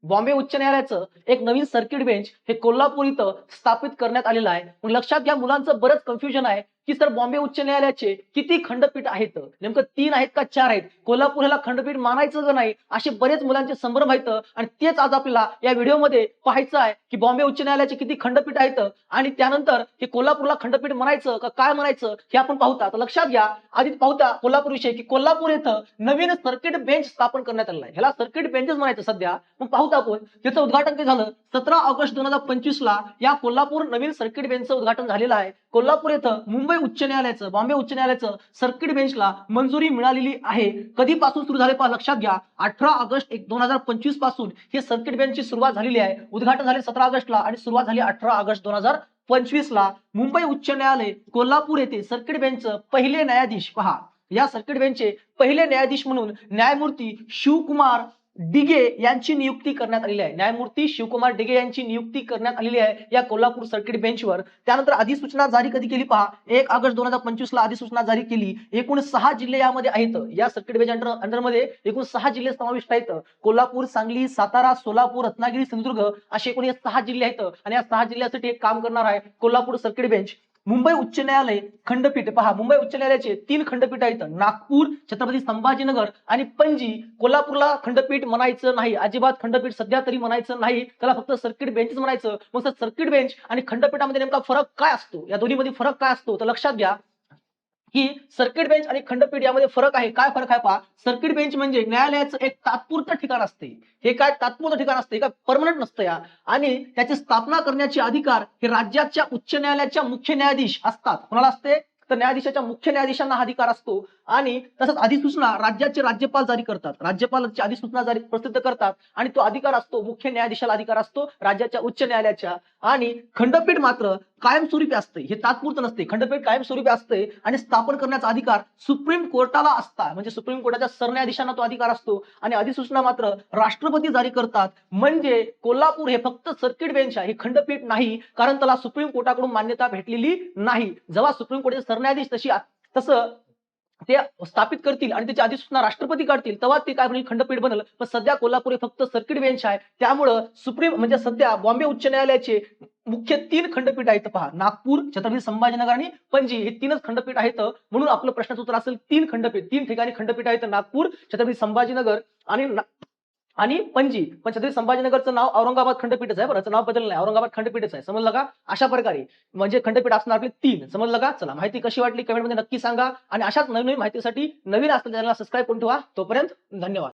बॉम्बे उच्च न्यायालयाचं एक नवीन सर्किट बेंच हे कोल्हापूर इथं स्थापित करण्यात आलेलं आहे. मग लक्षात घ्या, मुलांचं बरंच कन्फ्युजन आहे की सर बॉम्बे उच्च न्यायालयाचे किती खंडपीठ आहेत, नेमकं 3 आहेत का 4 आहेत, कोल्हापूर ह्याला खंडपीठ मानायचं का नाही, असे बरेच मुलांचे संभ्रम आहेत. आणि तेच आज आपल्याला या व्हिडिओमध्ये पाहायचं आहे की बॉम्बे उच्च न्यायालयाचे किती खंडपीठ आहेत आणि त्यानंतर हे कोल्हापूरला खंडपीठ म्हणायचं का काय म्हणायचं हे आपण पाहूया. तर लक्षात घ्या, आधी पाहूया कोल्हापूर विषयी की कोल्हापूर इथं नवीन सर्किट बेंच स्थापन करण्यात आलेला आहे. ह्याला सर्किट बेंचच म्हणायचं सध्या. मग पाहूया आपण त्याचं उद्घाटन काय झालं. 17 ऑगस्ट 2025 ला या कोल्हापूर नवीन सर्किट बेंचचं उद्घाटन झालेलं आहे. कोल्हापूर इथं मुंबई उच्च न्यायालयाचं, बॉम्बे उच्च न्यायालयाचं सर्किट बेंचला मंजुरी मिळालेली आहे. कधीपासून सुरू झाले पहा, लक्षात घ्या, 18 ऑगस्ट 2025 पासून हे सर्किट बेंचची सुरुवात झालेली आहे. उद्घाटन झाले 17 ऑगस्टला आणि सुरुवात झाली 18 ऑगस्ट 2025 ला. मुंबई उच्च न्यायालय कोल्हापूर येथे सर्किट बेंचचं पहिले न्यायाधीश पहा. या सर्किट बेंचचे पहिले न्यायाधीश म्हणून न्यायमूर्ती शिवकुमार डिगे यांची नियुक्ती करण्यात आलेली आहे. न्यायमूर्ती शिवकुमार डिगे यांची नियुक्ती करण्यात आलेली आहे या कोल्हापूर सर्किट बेंचवर. त्यानंतर अधिसूचना जारी कधी केली पहा, 1 ऑगस्ट 2025 ला अधिसूचना जारी केली. एकूण 6 जिल्हे यामध्ये आहेत. या सर्किट बेंच अंडरमध्ये एकूण 6 जिल्हे समाविष्ट आहेत. कोल्हापूर, सांगली, सातारा, सोलापूर, रत्नागिरी, सिंधुदुर्ग असे एकूण 6 जिल्हे आहेत. आणि या 6 जिल्ह्यासाठी एक काम करणार आहे कोल्हापूर सर्किट बेंच. मुंबई उच्च न्यायालय खंडपीठ पहा, मुंबई उच्च न्यायालयाचे 3 खंडपीठ आहेत, नागपूर, छत्रपती संभाजीनगर आणि पणजी. कोल्हापूरला खंडपीठ म्हणायचं नाही, अजिबात खंडपीठ सध्या तरी म्हणायचं नाही, त्याला फक्त सर्किट बेंचच म्हणायचं. मग सर्किट बेंच आणि खंडपीठामध्ये नेमका फरक काय असतो, या दोन्हीमध्ये फरक काय असतो, तर लक्षात घ्या की सर्किट बेंच आणि खंडपीठ यामध्ये फरक आहे. काय फरक आहे पहा, सर्किट बेंच म्हणजे न्यायालयाचं एक तात्पुरतं ठिकाण असते. हे काय तात्पुरतं ठिकाण असते, का परमनंट नसतं या. आणि त्याची स्थापना करण्याचे अधिकार हे राज्याच्या उच्च न्यायालयाच्या मुख्य न्यायाधीश असतात. कोणाला असते, तर न्यायाधीशाच्या मुख्य न्यायाधीशांना हा अधिकार असतो. आणि तसंच अधिसूचना राज्याचे राज्यपाल जारी करतात, राज्यपालाची अधिसूचना जारी प्रसिद्ध करतात आणि तो अधिकार असतो मुख्य न्यायाधीशाला, अधिकार असतो राज्याच्या उच्च न्यायालयाच्या. आणि खंडपीठ मात्र कायमस्वरूपी असते, हे तात्पुरतं नसते. खंडपीठ कायमस्वरूपी असते आणि स्थापन करण्याचा अधिकार सुप्रीम कोर्टाला असता, म्हणजे सुप्रीम कोर्टाच्या सरन्यायाधीशांना तो अधिकार असतो. आणि अधिसूचना मात्र राष्ट्रपती जारी करतात. म्हणजे कोल्हापूर हे फक्त सर्किट बेंच आहे, हे खंडपीठ नाही, कारण त्याला सुप्रीम कोर्टाकडून मान्यता भेटलेली नाही. जेव्हा सुप्रीम कोर्टाचे सरन्यायाधीश तसं ते स्थापित करतील आणि त्याची अधिसूचना राष्ट्रपती काढतील, तेव्हा ते काय म्हणजे खंडपीठ बनल. पण सध्या कोल्हापूर हे फक्त सर्किट बेंच आहे. त्यामुळं सुप्रीम म्हणजे सध्या बॉम्बे उच्च न्यायालयाचे मुख्य 3 खंडपीठ आहेत पहा, नागपूर, छत्रपती संभाजीनगर आणि पणजी, हे 3च खंडपीठ आहेत. म्हणून आपलं प्रश्नाचं उत्तर असेल 3 खंडपीठ. 3 ठिकाणी खंडपीठ आहेत, नागपूर, छत्रपती संभाजीनगर आणि पणजी. पण छत्रपती संभाजीनगरचं नाव औरंगाबाद खंडपीठच आहे, बरं, त्याचं नाव बदललं नाही, औरंगाबाद खंडपीठच आहे. समजलं का? अशा प्रकारे म्हणजे खंडपीठ असणार आपले 3. समजलं का? चला, माहिती कशी वाटली कमेंटमध्ये नक्की सांगा. आणि अशाच नवीन माहितीसाठी नवीन असलेल्या चॅनलला सबस्क्राईब करून ठेवा. तोपर्यंत धन्यवाद.